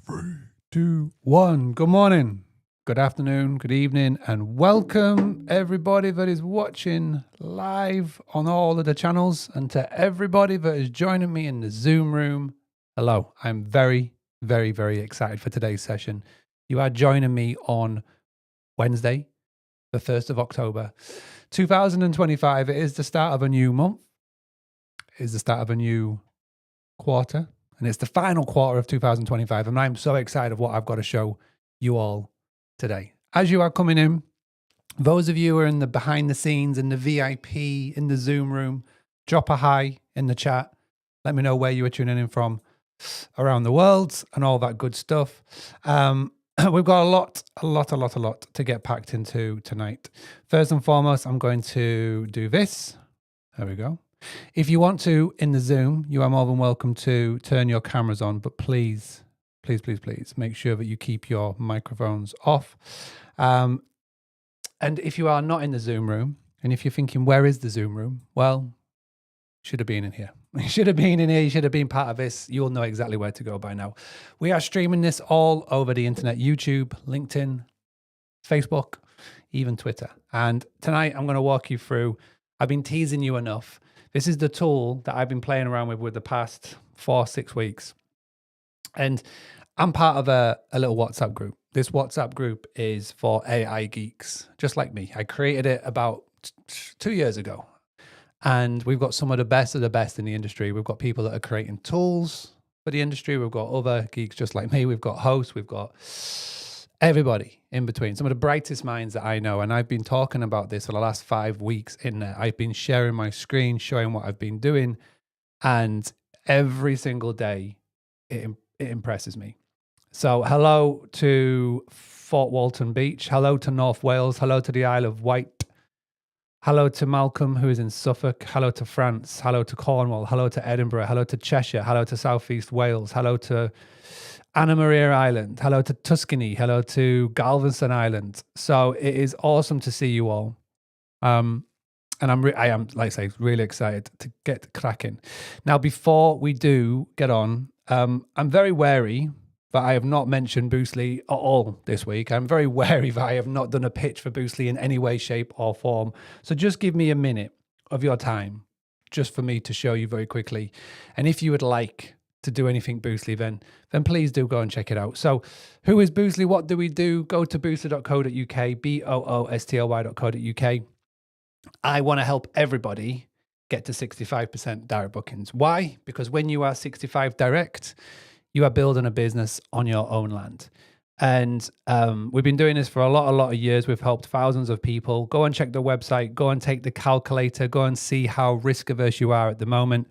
3, 2, 1. Good morning, good afternoon, good evening, and welcome everybody that is watching live on all of the channels, and to everybody that is joining me in the Zoom room. Hello, I'm very, very, very excited for today's session. You are joining me on Wednesday, the 1st of October, 2025. It is the start of a new month. It is the start of a new quarter. And it's the final quarter of 2025. And I'm so excited of what I've got to show you all today. As you are coming in, those of you who are in the behind the scenes, in the VIP, in the Zoom room, drop a hi in the chat. Let me know where you are tuning in from around the world and all that good stuff. We've got a lot to get packed into tonight. First and foremost, I'm going to do this. There we go. If you want to, in the Zoom, you are more than welcome to turn your cameras on, but please make sure that you keep your microphones off. And if you are not in the Zoom room, and if you're thinking, where is the Zoom room? Well, should have been in here. You should have been in here. You should have been part of this. You'll know exactly where to go by now. We are streaming this all over the internet, YouTube, LinkedIn, Facebook, even Twitter. And tonight I'm going to walk you through, I've been teasing you enough. This is the tool that I've been playing around with the past 4-6 weeks. And I'm part of a little WhatsApp group. This WhatsApp group is for AI geeks, just like me. I created it about 2 years ago. And we've got some of the best in the industry. We've got people that are creating tools for the industry. We've got other geeks just like me. We've got hosts. We've got everybody in between, some of the brightest minds that I know. And I've been talking about this for the last 5 weeks in there. I've been sharing my screen, showing what I've been doing. And every single day, it impresses me. So hello to Fort Walton Beach. Hello to North Wales. Hello to the Isle of Wight. Hello to Malcolm, who is in Suffolk. Hello to France. Hello to Cornwall. Hello to Edinburgh. Hello to Cheshire. Hello to Southeast Wales. Hello to Anna Maria Island. Hello to Tuscany. Hello to Galveston Island. So it is awesome to see you all. And I am, like I say, really excited to get cracking. Now, before we do get on, I'm very wary that I have not mentioned Boostly at all this week. I'm very wary that I have not done a pitch for Boostly in any way, shape, or form. So just give me a minute of your time just for me to show you very quickly. And if you would like to do anything Boostly, then please do go and check it out. So who is Boostly? What do we do? Go to boostly.co.uk, boostly.co.uk. I want to help everybody get to 65% direct bookings. Why? Because when you are 65 direct, you are building a business on your own land. And we've been doing this for a lot of years. We've helped thousands of people. Go and check the website. Go and take the calculator. Go and see how risk averse you are at the moment.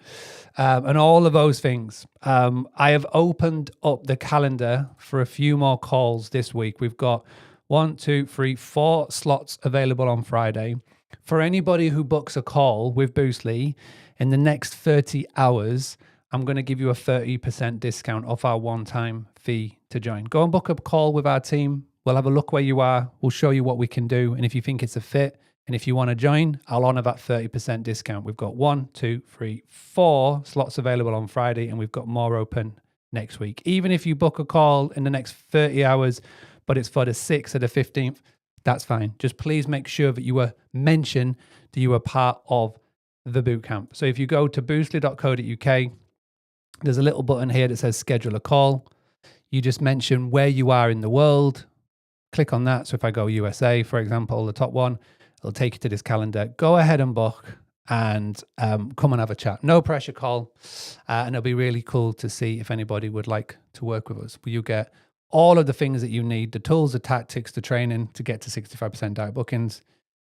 And all of those things. I have opened up the calendar for a few more calls this week. We've got 1, 2, 3, 4 slots available on Friday. For anybody who books a call with Boostly in the next 30 hours, I'm going to give you a 30% discount off our one-time fee to join. Go and book a call with our team. We'll have a look where you are. We'll show you what we can do. And if you think it's a fit, and if you want to join, I'll honor that 30% discount. We've got 1, 2, 3, 4 slots available on Friday, and we've got more open next week. Even if you book a call in the next 30 hours, but it's for the 6th or the 15th, that's fine. Just please make sure that you were mentioned that you are part of the bootcamp. So if you go to boostly.co.uk, there's a little button here that says schedule a call. You just mention where you are in the world. Click on that. So if I go USA, for example, the top one, it'll take you to this calendar. Go ahead and book and come and have a chat. No pressure call. And it'll be really cool to see if anybody would like to work with us. You get all of the things that you need, the tools, the tactics, the training to get to 65% direct bookings,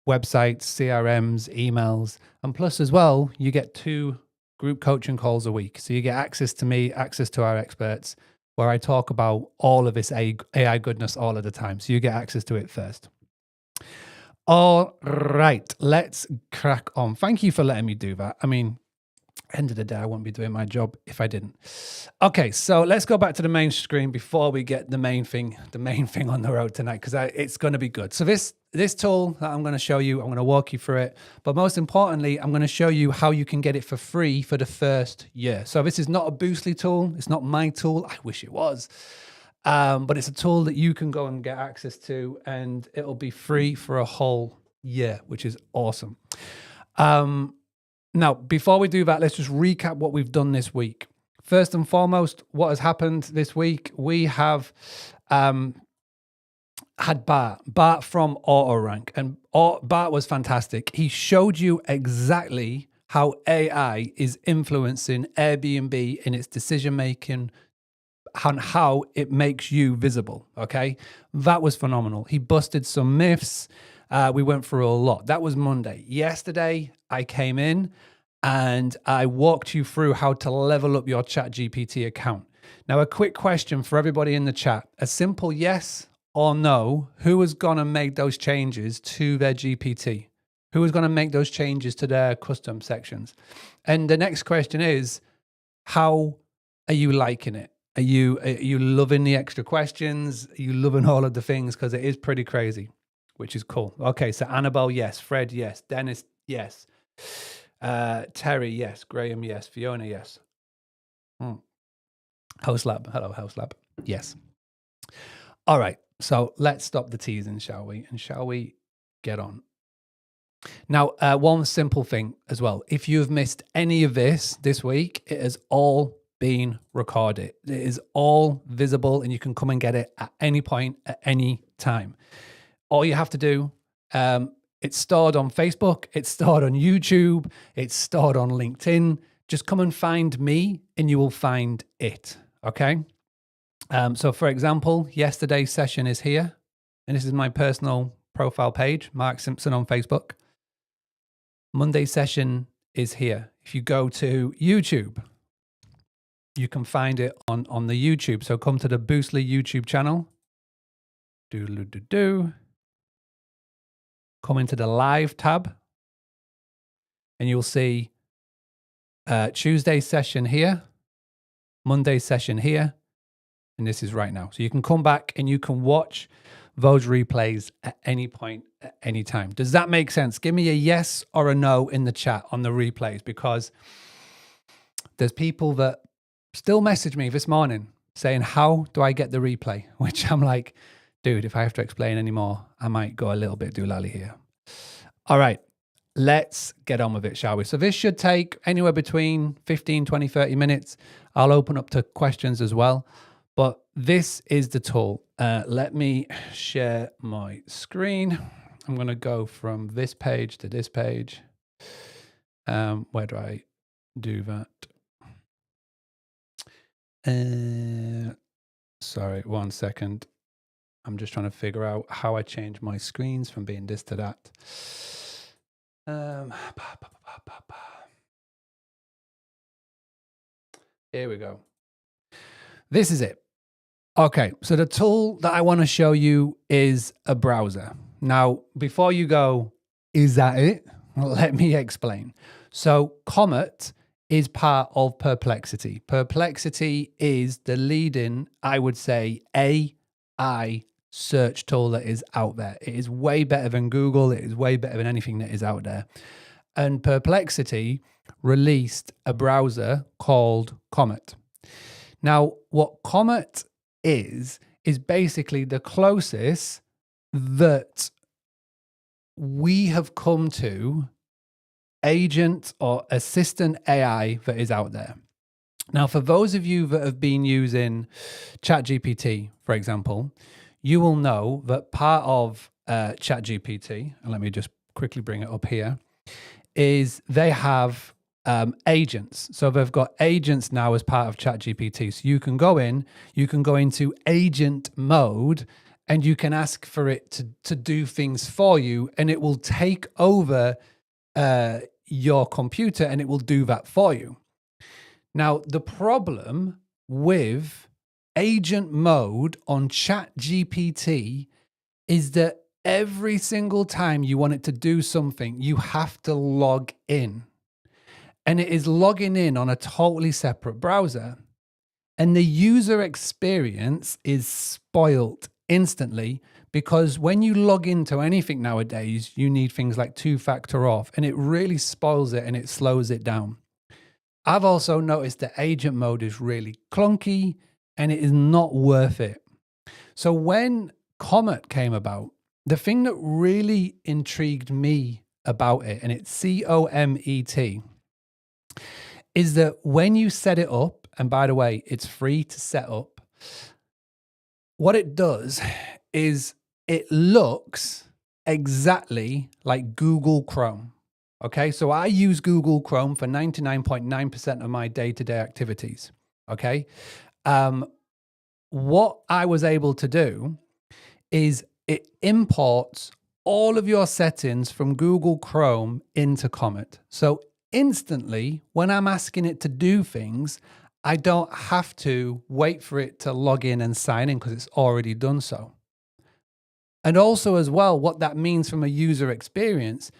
websites, CRMs, emails, and plus as well, you get 2 group coaching calls a week. So you get access to me, access to our experts, where I talk about all of this AI goodness all of the time. So you get access to it first. All right, let's crack on. Thank you for letting me do that. I mean, end of the day, I wouldn't be doing my job if I didn't. Okay, so let's go back to the main screen before we get the main thing on the road tonight, because it's going to be good. So this tool that I'm going to show you, I'm going to walk you through it. But most importantly, I'm going to show you how you can get it for free for the first year. So this is not a Boostly tool. It's not my tool. I wish it was. But it's a tool that you can go and get access to, and it'll be free for a whole year, which is awesome. Now, before we do that, let's just recap what we've done this week. First and foremost, what has happened this week, we have had Bart from AutoRank, and Bart was fantastic. He showed you exactly how AI is influencing Airbnb in its decision-making and how it makes you visible, okay? That was phenomenal. He busted some myths. We went through a lot. That was Monday. Yesterday, I came in and I walked you through how to level up your ChatGPT account. Now, a quick question for everybody in the chat. A simple yes or no, who is going to make those changes to their GPT? Who is going to make those changes to their custom sections? And the next question is, how are you liking it? Are you loving the extra questions? Are you loving all of the things? Because it is pretty crazy, which is cool. Okay, so Annabelle, yes. Fred, yes. Dennis, yes. Terry, yes. Graham, yes. Fiona, yes. House Lab, hello, House Lab. Yes. All right, so let's stop the teasing, shall we? And shall we get on? Now, one simple thing as well. If you've missed any of this week, it has all been recorded. It is all visible and you can come and get it at any point, at any time. All you have to do, it's stored on Facebook, it's stored on YouTube, it's stored on LinkedIn. Just come and find me and you will find it, okay? So for example, yesterday's session is here, and this is my personal profile page, Mark Simpson on Facebook. Monday's session is here. If you go to YouTube, you can find it on the YouTube. So come to the Boostly YouTube channel. Come into the live tab, and you'll see Tuesday's session here, Monday's session here, and this is right now. So you can come back and you can watch those replays at any point, at any time. Does that make sense? Give me a yes or a no in the chat on the replays, because there's people that still message me this morning saying, how do I get the replay? Which I'm like, dude, if I have to explain anymore, I might go a little bit doolally here. All right, let's get on with it, shall we? So this should take anywhere between 15, 20, 30 minutes. I'll open up to questions as well. But this is the tool. Let me share my screen. I'm going to go from this page to this page. Where do I do that? Sorry, 1 second. I'm just trying to figure out how I change my screens from being this to that. Here we go. This is it. Okay, so the tool that I want to show you is a browser. Now, before you go, is that it? Let me explain. So Comet is part of Perplexity. Perplexity is the leading, I would say, AI search tool that is out there. It is way better than Google. It is way better than anything that is out there. And Perplexity released a browser called Comet. Now, what Comet is basically the closest that we have come to agent or assistant AI that is out there. Now, for those of you that have been using ChatGPT, for example, you will know that part of ChatGPT, and let me just quickly bring it up here, is they have agents. So they've got agents now as part of ChatGPT. So you can go into agent mode, and you can ask for it to do things for you, and it will take over your computer and it will do that for you. Now, the problem with agent mode on ChatGPT is that every single time you want it to do something, you have to log in. And it is logging in on a totally separate browser. And the user experience is spoiled instantly, because when you log into anything nowadays, you need things like two-factor auth, and it really spoils it and it slows it down. I've also noticed that agent mode is really clunky and it is not worth it. So when Comet came about, the thing that really intrigued me about it, and it's COMET, is that when you set it up, and by the way, it's free to set up, what it does is it looks exactly like Google Chrome. Okay, so I use Google Chrome for 99.9% of my day-to-day activities. Okay, what I was able to do is it imports all of your settings from Google Chrome into Comet. So instantly, when I'm asking it to do things, I don't have to wait for it to log in and sign in because it's already done so. And also as well, what that means from a user experience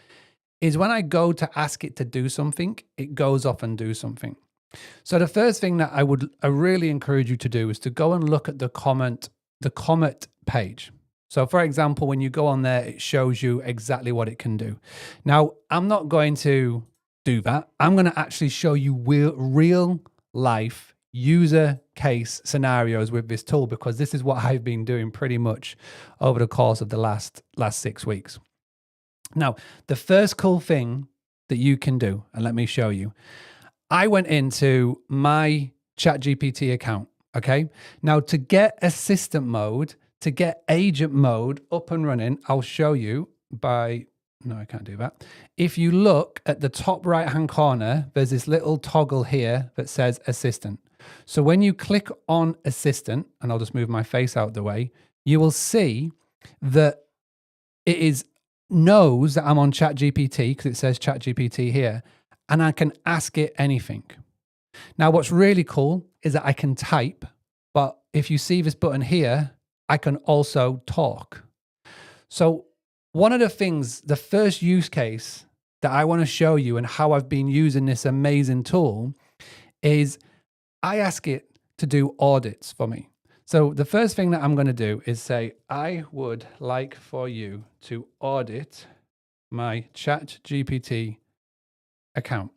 is when I go to ask it to do something, it goes off and do something. So the first thing that I really encourage you to do is to go and look at the Comet page. So for example, when you go on there, it shows you exactly what it can do. Now, I'm not going to do that. I'm going to actually show you real life user case scenarios with this tool, because this is what I've been doing pretty much over the course of the last 6 weeks. Now, the first cool thing that you can do, and let me show you, I went into my ChatGPT account, okay? Now, to get assistant mode, to get agent mode up and running, I'll show you by, no, I can't do that. If you look at the top right-hand corner, there's this little toggle here that says assistant. So when you click on assistant, and I'll just move my face out of the way, you will see that it knows that I'm on ChatGPT because it says ChatGPT here, and I can ask it anything. Now, what's really cool is that I can type, but if you see this button here, I can also talk. So one of the things, the first use case that I want to show you and how I've been using this amazing tool is I ask it to do audits for me. So the first thing that I'm going to do is say, I would like for you to audit my ChatGPT account.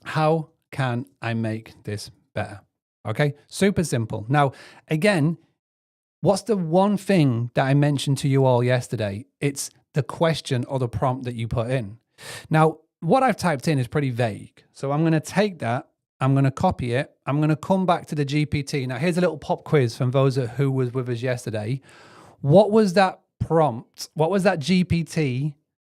How can I make this better? Okay, super simple. Now, again, what's the one thing that I mentioned to you all yesterday? It's the question or the prompt that you put in. Now, what I've typed in is pretty vague. So I'm going to take that, I'm going to copy it, I'm going to come back to the GPT. Now, here's a little pop quiz from those who was with us yesterday. What was that prompt? What was that GPT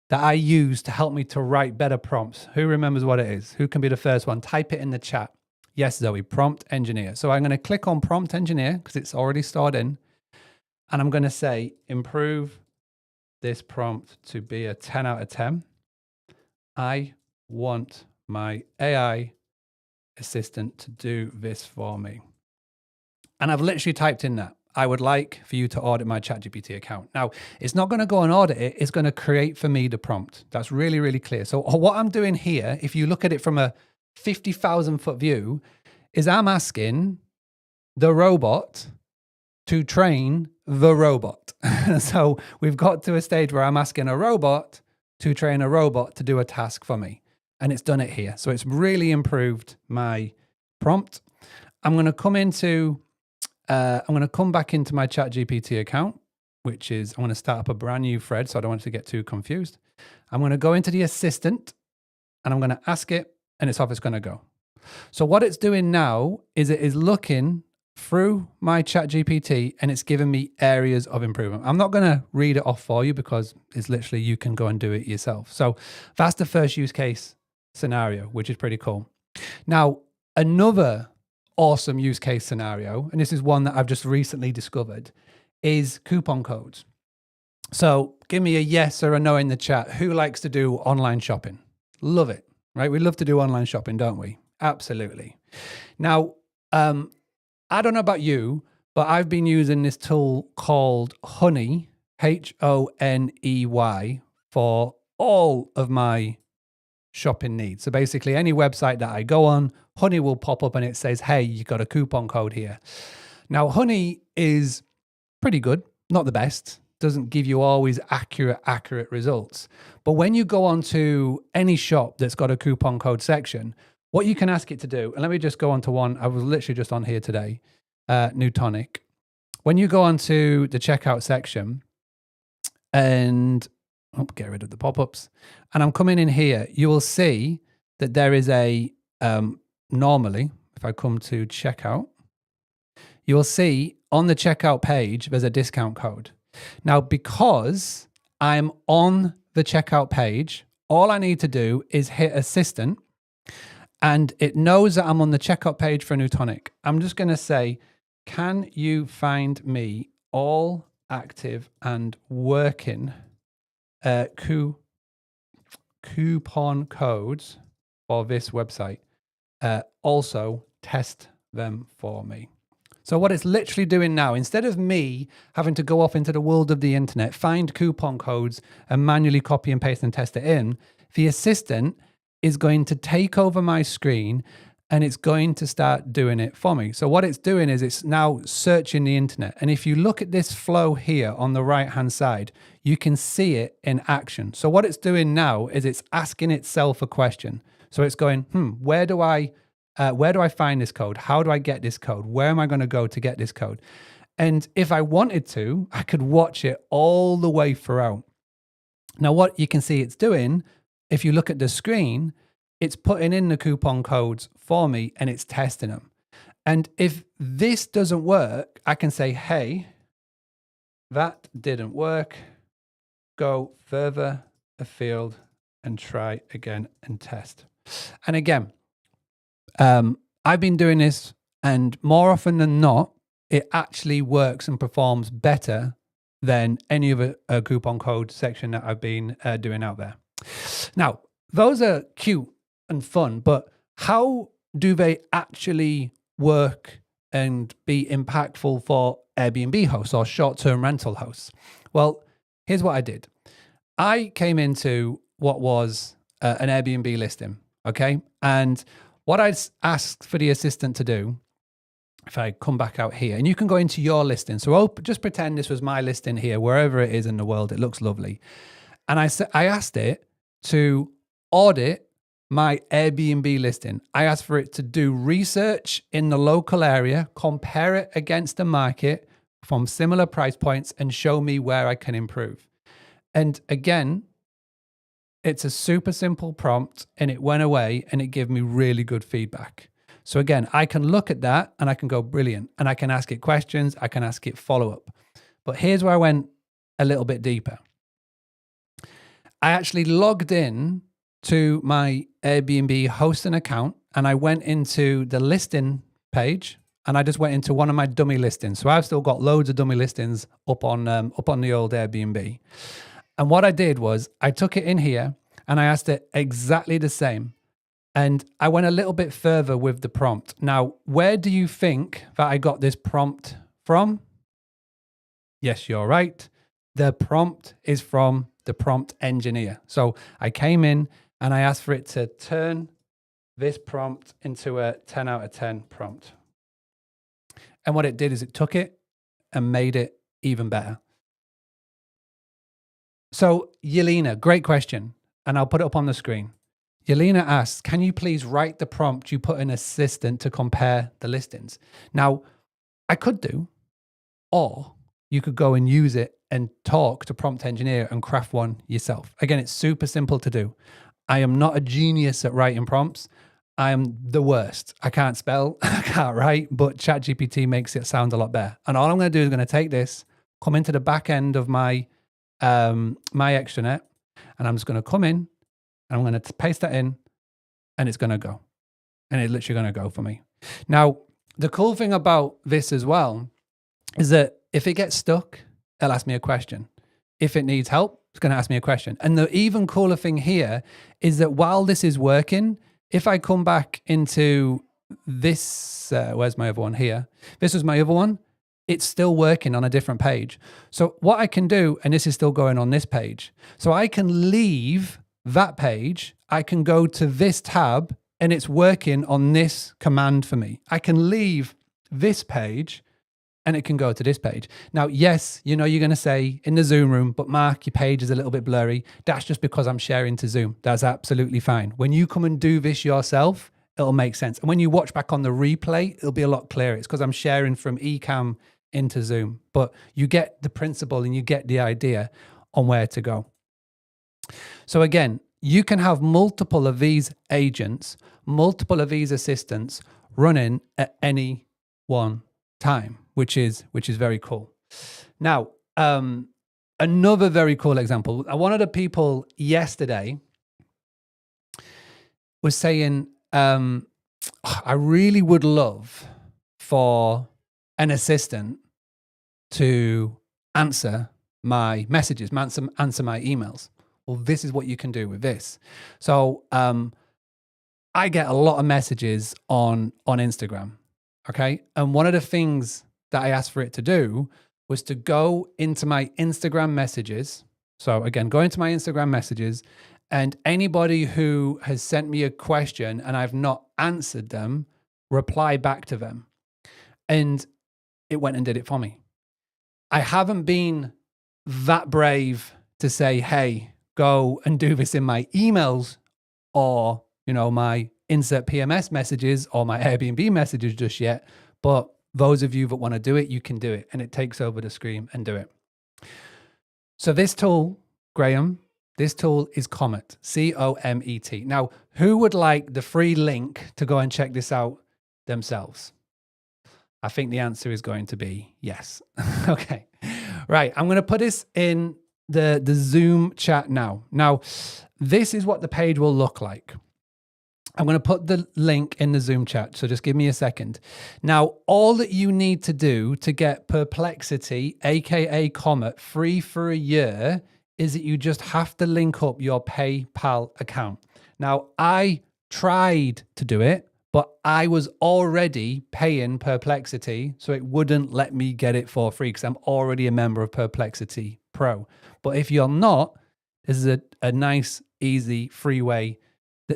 that I used to help me to write better prompts? Who remembers what it is? Who can be the first one? Type it in the chat. Yes, Zoe, prompt engineer. So I'm going to click on prompt engineer because it's already stored in. And I'm going to say, improve this prompt to be a 10 out of 10. I want my AI assistant to do this for me. And I've literally typed in that. I would like for you to audit my ChatGPT account. Now, it's not going to go and audit it. It's going to create for me the prompt. That's really, really clear. So what I'm doing here, if you look at it from a 50,000 foot view, is I'm asking the robot to train the robot. So we've got to a stage where I'm asking a robot to train a robot to do a task for me. And it's done it here. So it's really improved my prompt. I'm going to come back into my ChatGPT account, which is, I'm going to start up a brand new thread, so I don't want it to get too confused. I'm going to go into the assistant and I'm going to ask it, and it's off it's going to go. So what it's doing now is it is looking through my ChatGPT and it's giving me areas of improvement. I'm not going to read it off for you because it's literally, you can go and do it yourself. So that's the first use case scenario, which is pretty cool. Now, another awesome use case scenario, and this is one that I've just recently discovered, is coupon codes. So give me a yes or a no in the chat. Who likes to do online shopping? Love it, right? We love to do online shopping, don't we? Absolutely. Now, I don't know about you, but I've been using this tool called Honey, Honey, for all of my shopping needs. So basically any website that I go on, Honey will pop up and it says, hey, you got a coupon code here. Now, Honey is pretty good, not the best, doesn't give you always accurate results. But when you go on to any shop that's got a coupon code section, what you can ask it to do, and let me just go on to one, I was literally just on here today, Newtonic. when you go onto the checkout section and get rid of the pop-ups, and I'm coming in here, you will see that there is a, normally, if I come to checkout, you will see on the checkout page, there's a discount code. Now, because I'm on the checkout page, all I need to do is hit assistant, and it knows that I'm on the checkout page for New Tonic. I'm just going to say, can you find me all active and working coupon codes for this website? Also test them for me. So what it's literally doing now, instead of me having to go off into the world of the internet, find coupon codes and manually copy and paste and test it in, the assistant is going to take over my screen and it's going to start doing it for me. So what it's doing is it's now searching the internet. And if you look at this flow here on the right-hand side, you can see it in action. So what it's doing now is it's asking itself a question. So it's going, where do I find this code? How do I get this code? Where am I going to go to get this code? And if I wanted to, I could watch it all the way throughout. Now, what you can see it's doing, if you look at the screen, it's putting in the coupon codes for me and it's testing them. And if this doesn't work, I can say, hey, that didn't work. Go further afield and try again and test. And again, I've been doing this, and more often than not, it actually works and performs better than any other coupon code section that I've been doing out there. Now, those are cute and fun, but how do they actually work and be impactful for Airbnb hosts or short-term rental hosts? Well, here's what I did. I came into what was an Airbnb listing, okay? And what I asked for the assistant to do, if I come back out here, and you can go into your listing. So just pretend this was my listing here, wherever it is in the world. It looks lovely. And I asked it to audit my Airbnb listing. I asked for it to do research in the local area, compare it against the market from similar price points, and show me where I can improve. And again, it's a super simple prompt, and it went away and it gave me really good feedback. So again, I can look at that and I can go, brilliant. And I can ask it questions. I can ask it follow-up. But here's where I went a little bit deeper. I actually logged in to my Airbnb hosting account, and I went into the listing page, and I just went into one of my dummy listings. So I've still got loads of dummy listings up on the old Airbnb. And what I did was I took it in here and I asked it exactly the same. And I went a little bit further with the prompt. Now, where do you think that I got this prompt from? Yes, you're right. The prompt is from the prompt engineer. So I came in and I asked for it to turn this prompt into a 10 out of 10 prompt. And what it did is it took it and made it even better. So Yelena, great question. And I'll put it up on the screen. Yelena asks, can you please write the prompt you put in assistant to compare the listings? Now, I could do, or you could go and use it and talk to prompt engineer and craft one yourself. Again, it's super simple to do. I am not a genius at writing prompts. I am the worst. I can't spell, I can't write, but ChatGPT makes it sound a lot better. And all I'm going to do is going to take this, come into the back end of my extranet, and I'm just going to come in, and I'm going to paste that in, and it's going to go. And it's literally going to go for me. Now, the cool thing about this as well is that if it gets stuck, it'll ask me a question. If it needs help, it's going to ask me a question. And the even cooler thing here is that while this is working, if I come back into this, where's my other one here? This was my other one. It's still working on a different page. So what I can do, and this is still going on this page, so I can leave that page, I can go to this tab, and it's working on this command for me. I can leave this page, and it can go to this page. Now, yes, you know, you're going to say in the Zoom room, but Mark, your page is a little bit blurry. That's just because I'm sharing to Zoom. That's absolutely fine. When you come and do this yourself, it'll make sense. And when you watch back on the replay, it'll be a lot clearer. It's because I'm sharing from Ecamm into Zoom, but you get the principle and you get the idea on where to go. So again, you can have multiple of these agents, multiple of these assistants running at any one time, which is very cool. Now, another very cool example. One of the people yesterday was saying, I really would love for an assistant to answer my messages, answer my emails. Well, this is what you can do with this. So I get a lot of messages on Instagram, okay? And one of the things that I asked for it to do was to go into my Instagram messages. So again, go into my Instagram messages, and anybody who has sent me a question and I've not answered them, reply back to them. And it went and did it for me. I haven't been that brave to say, hey, go and do this in my emails or, my insert PMS messages or my Airbnb messages just yet. But those of you that want to do it, you can do it. And it takes over the screen and do it. So this tool, Graham, this tool is Comet, Comet. Now, who would like the free link to go and check this out themselves? I think the answer is going to be yes. Okay. Right. I'm going to put this in the Zoom chat now. Now, this is what the page will look like. I'm going to put the link in the Zoom chat, so just give me a second. Now, all that you need to do to get Perplexity, aka Comet, free for a year is that you just have to link up your PayPal account. Now, I tried to do it, but I was already paying Perplexity, so it wouldn't let me get it for free because I'm already a member of Perplexity Pro. But if you're not, this is a nice, easy, free way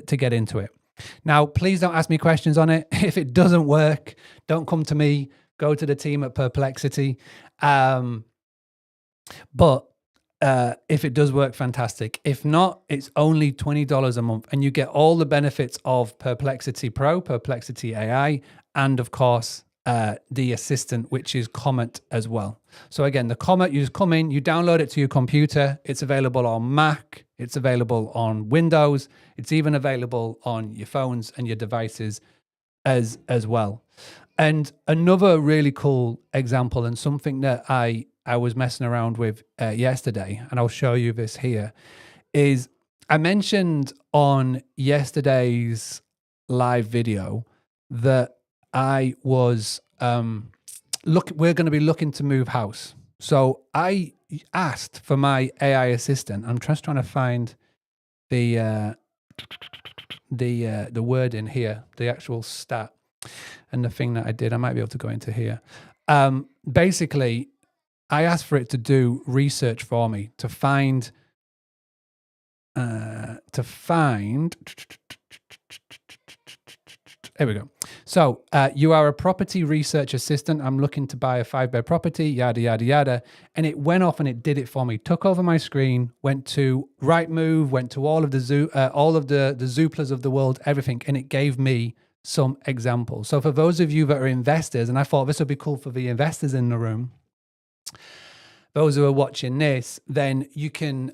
to get into it. Now, please don't ask me questions on it. If it doesn't work, don't come to me. Go to the team at Perplexity. But if it does work, fantastic. If not, it's only $20 a month, and you get all the benefits of Perplexity Pro, Perplexity AI, and of course, the assistant, which is Comet as well. So again, the Comet, you just come in, you download it to your computer. It's available on Mac. It's available on Windows. It's even available on your phones and your devices as well. And another really cool example, and something that I was messing around with yesterday, and I'll show you this here, is I mentioned on yesterday's live video that I was we're going to be looking to move house. So I asked for my AI assistant. I'm just trying to find the word in here, the actual stat, and the thing that I did. I might be able to go into here. Basically, I asked for it to do research for me to find. There we go. So you are a property research assistant. I'm looking to buy a 5-bed property, yada, yada, yada. And it went off and it did it for me. Took over my screen, went to Rightmove, went to all of the Zooplas of the world, everything. And it gave me some examples. So for those of you that are investors, and I thought this would be cool for the investors in the room, those who are watching this, then you can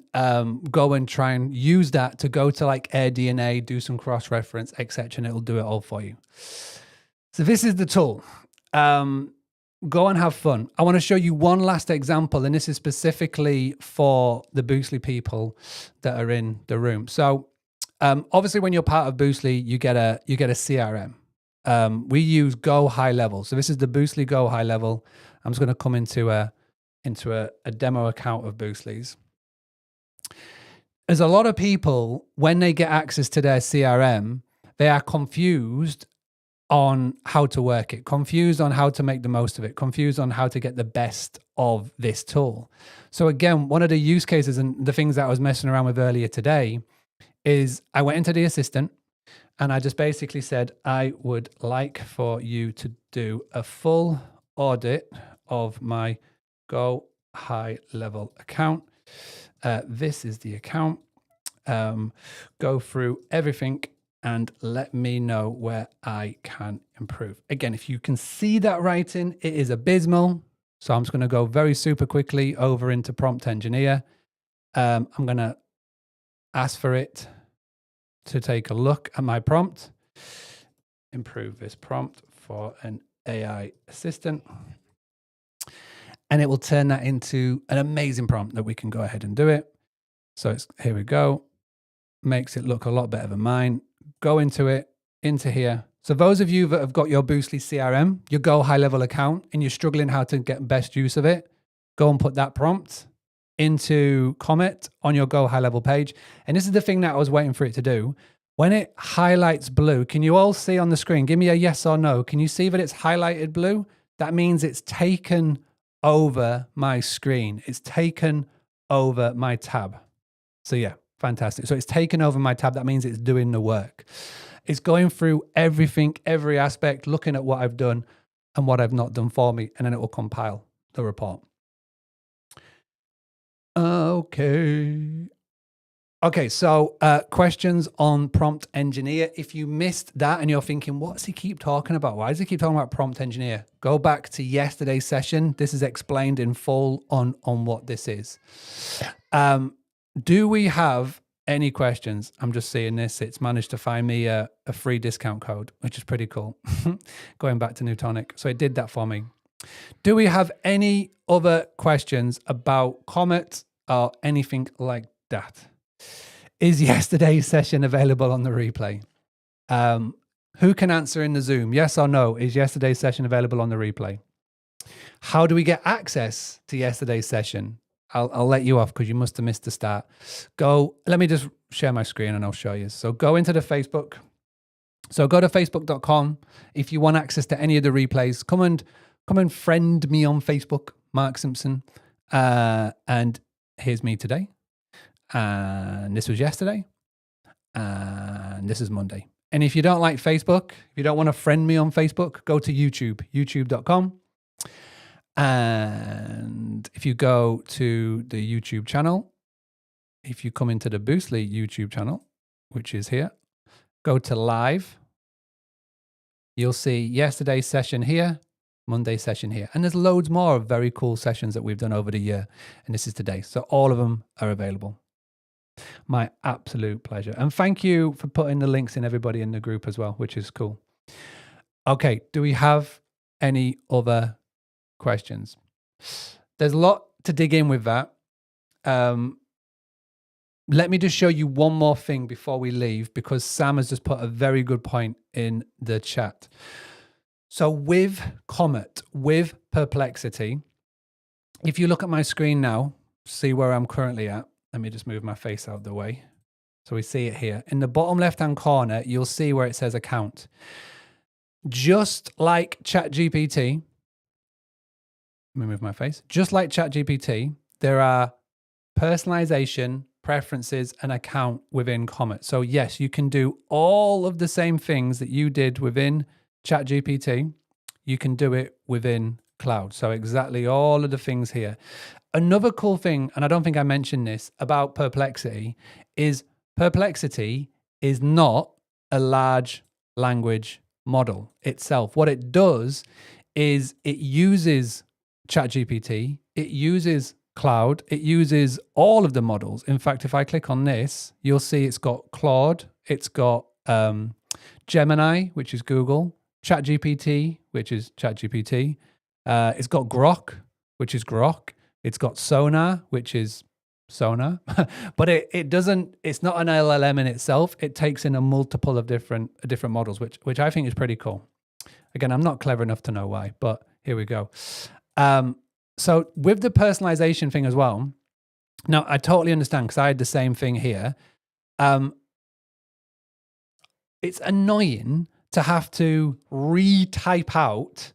go and try and use that to go to like AirDNA, do some cross-reference, etc., and it'll do it all for you. So this is the tool. Go and have fun. I want to show you one last example, and this is specifically for the Boostly people that are in the room. So obviously, when you're part of Boostly, you get a CRM. We use Go High Level. So this is the Boostly Go High Level. I'm just going to come into a demo account of Boostly's. There's a lot of people, when they get access to their CRM, they are confused on how to work it, confused on how to make the most of it, confused on how to get the best of this tool. So again, one of the use cases and the things that I was messing around with earlier today is I went into the assistant and I just basically said, I would like for you to do a full audit of my Go High Level account. This is the account. Go through everything and let me know where I can improve. Again, if you can see that writing, it is abysmal. So I'm just going to go very super quickly over into prompt engineer. I'm going to ask for it to take a look at my prompt. Improve this prompt for an AI assistant. And it will turn that into an amazing prompt that we can go ahead and do it. So here we go. Makes it look a lot better than mine. Go into it, into here. So those of you that have got your Boostly CRM, your Go High Level account, and you're struggling how to get best use of it, go and put that prompt into Comet on your Go High Level page. And this is the thing that I was waiting for it to do. When it highlights blue, can you all see on the screen? Give me a yes or no. Can you see that it's highlighted blue? That means it's taken over my screen. It's taken over my tab. So yeah, fantastic. So it's taken over my tab. That means it's doing the work. It's going through everything, every aspect, looking at what I've done and what I've not done for me, and then it will compile the report. Okay, so questions on prompt engineer. If you missed that and you're thinking, what's he keep talking about? Why does he keep talking about prompt engineer? Go back to yesterday's session. This is explained in full on what this is. Do we have any questions? I'm just seeing this. It's managed to find me a free discount code, which is pretty cool. Going back to Newtonic. So it did that for me. Do we have any other questions about Comet or anything like that? Is yesterday's session available on the replay? Who can answer in the Zoom? Yes or no? Is yesterday's session available on the replay? How do we get access to yesterday's session? I'll let you off because you must have missed the start. Let me just share my screen and I'll show you. So go into the Facebook. So go to facebook.com. If you want access to any of the replays, come and friend me on Facebook, Mark Simpson. And here's me today. And this was yesterday. And this is Monday. And if you don't like Facebook, if you don't want to friend me on Facebook, go to YouTube, youtube.com. And if you go to the YouTube channel, if you come into the Boostly YouTube channel, which is here, go to live, you'll see yesterday's session here, Monday's session here. And there's loads more of very cool sessions that we've done over the year. And this is today. So all of them are available. My absolute pleasure. And thank you for putting the links in, everybody in the group as well, which is cool. Okay, do we have any other questions? There's a lot to dig in with that. Let me just show you one more thing before we leave, because Sam has just put a very good point in the chat. So with Comet, with Perplexity, if you look at my screen now, see where I'm currently at. Let me just move my face out of the way. So we see it here. In the bottom left-hand corner, you'll see where it says account. Just like ChatGPT, let me move my face. Just like ChatGPT, there are personalization, preferences, and account within Comet. So yes, you can do all of the same things that you did within ChatGPT. You can do it within Cloud. So exactly all of the things here. Another cool thing, and I don't think I mentioned this, about Perplexity is not a large language model itself. What it does is it uses ChatGPT, it uses Cloud, it uses all of the models. In fact, if I click on this, you'll see it's got Claude, it's got Gemini, which is Google, ChatGPT, which is ChatGPT, it's got Grok, which is Grok, it's got Sonar, which is Sonar, but it's not an LLM in itself. It takes in a multiple of different models, which I think is pretty cool. Again, I'm not clever enough to know why, but here we go. So with the personalization thing as well, now I totally understand because I had the same thing here. It's annoying to have to retype out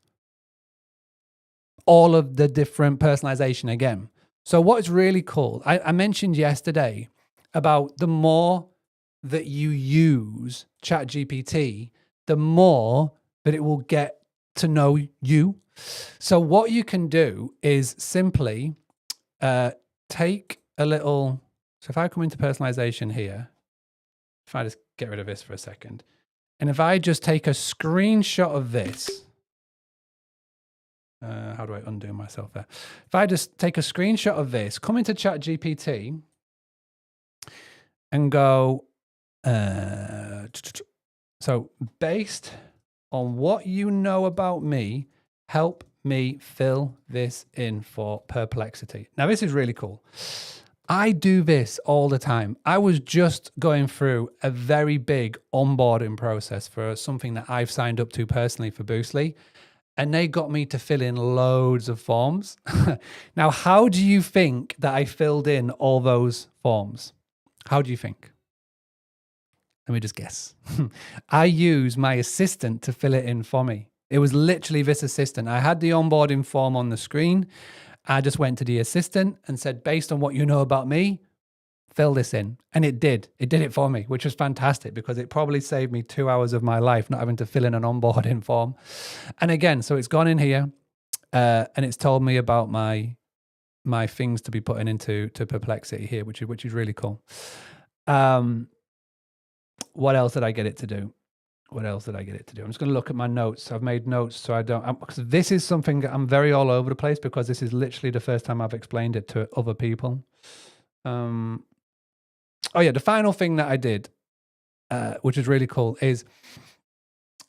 all of the different personalization again. So what's really cool, I mentioned yesterday about the more that you use ChatGPT, the more that it will get to know you. So what you can do is simply take a little, so if I come into personalization here, if I just get rid of this for a second, and if I just take a screenshot of this, How do I undo myself there? If I just take a screenshot of this, come into ChatGPT and go, so based on what you know about me, help me fill this in for Perplexity. Now, this is really cool. I do this all the time. I was just going through a very big onboarding process for something that I've signed up to personally for Boostly, and they got me to fill in loads of forms. Now, how do you think that I filled in all those forms? How do you think? Let me just guess. I use my assistant to fill it in for me. It was literally this assistant. I had the onboarding form on the screen. I just went to the assistant and said, based on what you know about me, fill this in. And it did. It did it for me, which was fantastic because it probably saved me 2 hours of my life not having to fill in an onboarding form. And again, so it's gone in here and it's told me about my things to be putting into Perplexity here, which is really cool. What else did I get it to do? I'm just going to look at my notes. I've made notes so I don't, because this is something that I'm very all over the place because this is literally the first time I've explained it to other people. Oh yeah, the final thing that I did, which is really cool, is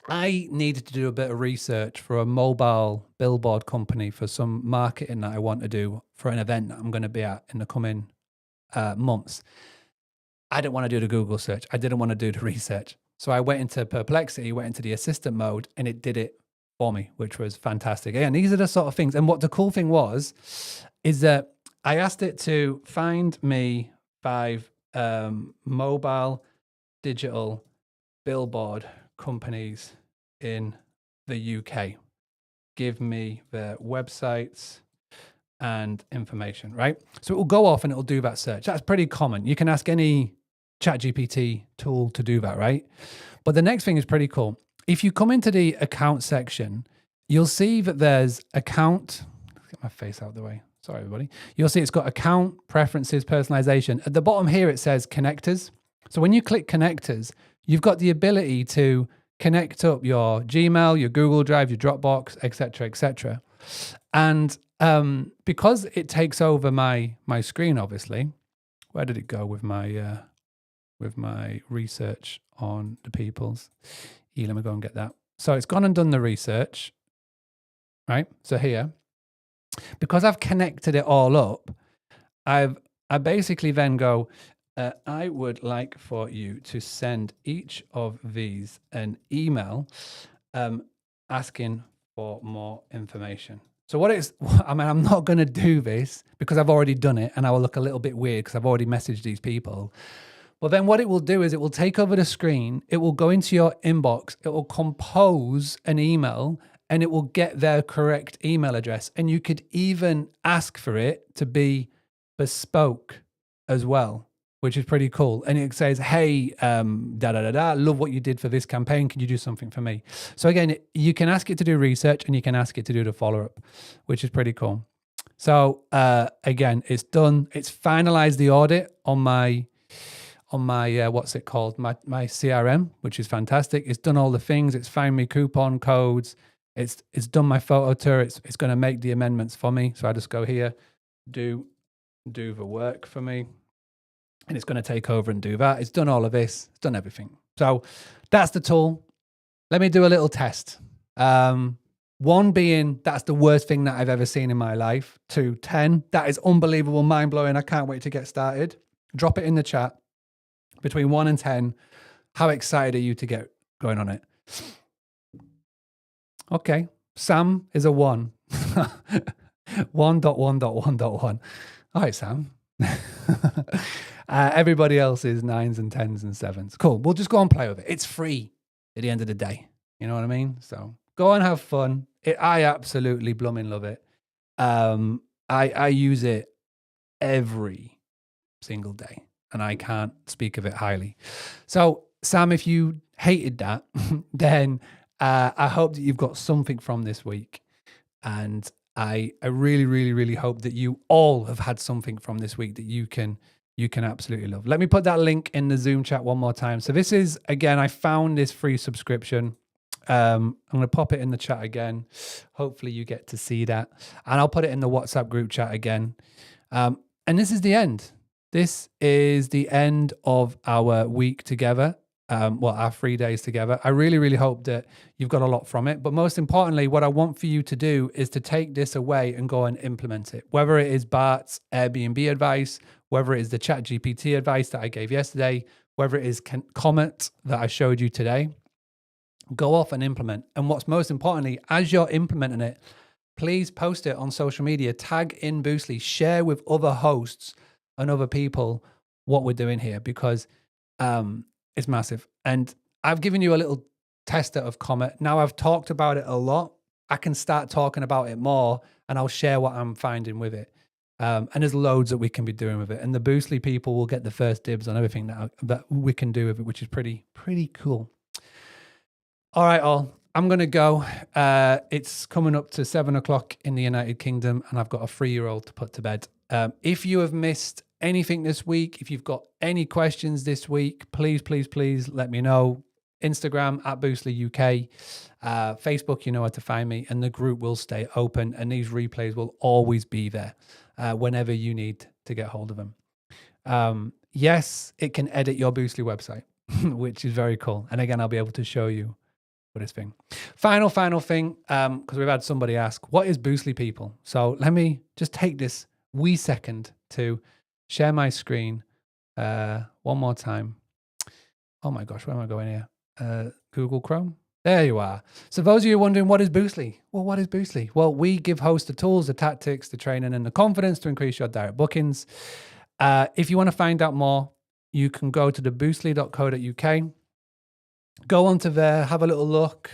I needed to do a bit of research for a mobile billboard company for some marketing that I want to do for an event that I'm going to be at in the coming months. I didn't want to do the Google search. I didn't want to do the research. So I went into Perplexity, went into the assistant mode, and it did it for me, which was fantastic. Again, these are the sort of things. And what the cool thing was, is that I asked it to find me 5 mobile digital billboard companies in the UK. Give me their websites and information, right? So it will go off and it will do that search. That's pretty common. You can ask any ChatGPT tool to do that, right? But the next thing is pretty cool. If you come into the account section, you'll see that there's account, get my face out of the way. Sorry, everybody. You'll see it's got account, preferences, personalization. At the bottom here, it says connectors. So when you click connectors, you've got the ability to connect up your Gmail, your Google Drive, your Dropbox, etc., etc. And because it takes over my screen, obviously, where did it go with my research on the peoples? Let me go and get that. So it's gone and done the research, right? So here, because I've connected it all up, I basically then go, I would like for you to send each of these an email asking for more information. So I'm not going to do this because I've already done it and I will look a little bit weird because I've already messaged these people. Well, then what it will do is it will take over the screen, it will go into your inbox, it will compose an email, and it will get their correct email address. And you could even ask for it to be bespoke as well, which is pretty cool. And it says, hey, love what you did for this campaign. Can you do something for me? So again, you can ask it to do research and you can ask it to do the follow-up, which is pretty cool. So again, it's done. It's finalized the audit on my what's it called? My CRM, which is fantastic. It's done all the things. It's found me coupon codes. It's done my photo tour. It's going to make the amendments for me. So I just go here, do the work for me. And it's going to take over and do that. It's done all of this. It's done everything. So that's the tool. Let me do a little test. 1 being, that's the worst thing that I've ever seen in my life. 2, 10, that is unbelievable, mind-blowing. I can't wait to get started. Drop it in the chat. Between 1 and 10, how excited are you to get going on it? Okay, Sam is a 1. 1.1.1.1. All right, Sam. Everybody else is 9s and 10s and 7s. Cool. We'll just go and play with it. It's free at the end of the day. You know what I mean? So go and have fun. I absolutely blooming love it. I use it every single day, and I can't speak of it highly. So, Sam, if you hated that, then I hope that you've got something from this week. And I really, really, really hope that you all have had something from this week that you can absolutely love. Let me put that link in the Zoom chat one more time. So this is, again, I found this free subscription I'm going to pop it in the chat again. Hopefully you get to see that. And I'll put it in the WhatsApp group chat again. And this is the end. This is the end of our week together. Our 3 days together. I really, really hope that you've got a lot from it. But most importantly, what I want for you to do is to take this away and go and implement it. Whether it is Bart's Airbnb advice, whether it is the ChatGPT advice that I gave yesterday, whether it is Comet that I showed you today, go off and implement. And what's most importantly, as you're implementing it, please post it on social media, tag in Boostly, share with other hosts and other people what we're doing here, because it's massive. And I've given you a little tester of Comet. Now I've talked about it a lot. I can start talking about it more, and I'll share what I'm finding with it. And there's loads that we can be doing with it. And the Boostly people will get the first dibs on everything that we can do with it, which is pretty cool. All right, all. I'm going to go. It's coming up to 7 o'clock in the United Kingdom, and I've got a 3-year-old to put to bed. If you have missed anything this week, if you've got any questions this week, please let me know. Instagram at Boostly UK, Facebook, you know where to find me, and the group will stay open, and these replays will always be there whenever you need to get hold of them. Yes, it can edit your Boostly website, which is very cool. And again, I'll be able to show you for this thing. Final thing, because we've had somebody ask, what is Boostly, people? So let me just take this wee second to share my screen one more time. Oh my gosh, where am I going here? Google Chrome. There you are. So those of you wondering, what is Boostly? Well, what is Boostly? Well, we give hosts the tools, the tactics, the training, and the confidence to increase your direct bookings. If you want to find out more, you can go to the boostly.co.uk. Go onto there, have a little look.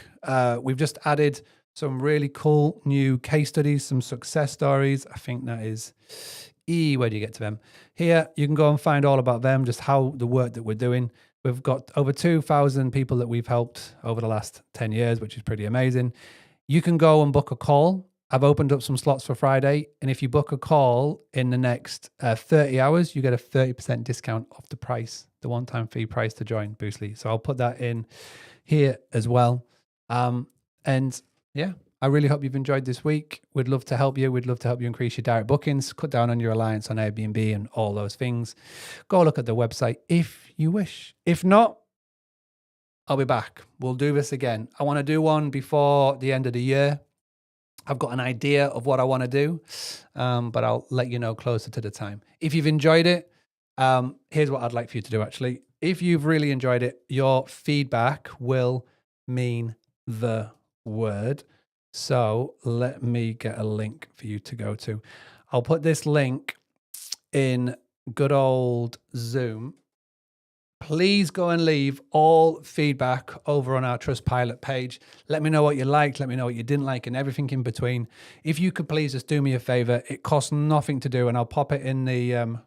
We've just added some really cool new case studies, some success stories. I think that is where do you get to them? Here, you can go and find all about them, just how the work that we're doing. We've got over 2,000 people that we've helped over the last 10 years, which is pretty amazing. You can go and book a call. I've opened up some slots for Friday. And if you book a call in the next 30 hours, you get a 30% discount off the price, the one-time fee price to join Boostly. So I'll put that in here as well. And yeah, I really hope you've enjoyed this week. We'd love to help you. We'd love to help you increase your direct bookings, cut down on your reliance on Airbnb and all those things. Go look at the website if you wish. If not, I'll be back. We'll do this again. I want to do one before the end of the year. I've got an idea of what I want to do, but I'll let you know closer to the time. If you've enjoyed it, here's what I'd like for you to do, actually. If you've really enjoyed it, your feedback will mean the word. So let me get a link for you to go to. I'll put this link in good old Zoom. Please go and leave all feedback over on our Trustpilot page. Let me know what you liked, let me know what you didn't like, and everything in between. If you could please just do me a favor, it costs nothing to do, and I'll pop it in the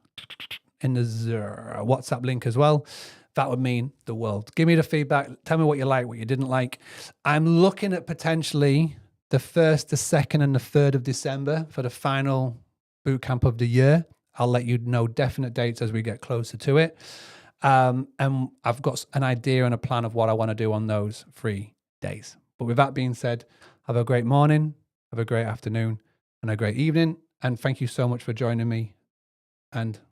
WhatsApp link as well. That would mean the world. Give me the feedback. Tell me what you like, what you didn't like. I'm looking at potentially the 1st, the 2nd, and the 3rd of December for the final bootcamp of the year. I'll let you know definite dates as we get closer to it. And I've got an idea and a plan of what I want to do on those 3 days. But with that being said, have a great morning, have a great afternoon, and a great evening. And thank you so much for joining me. And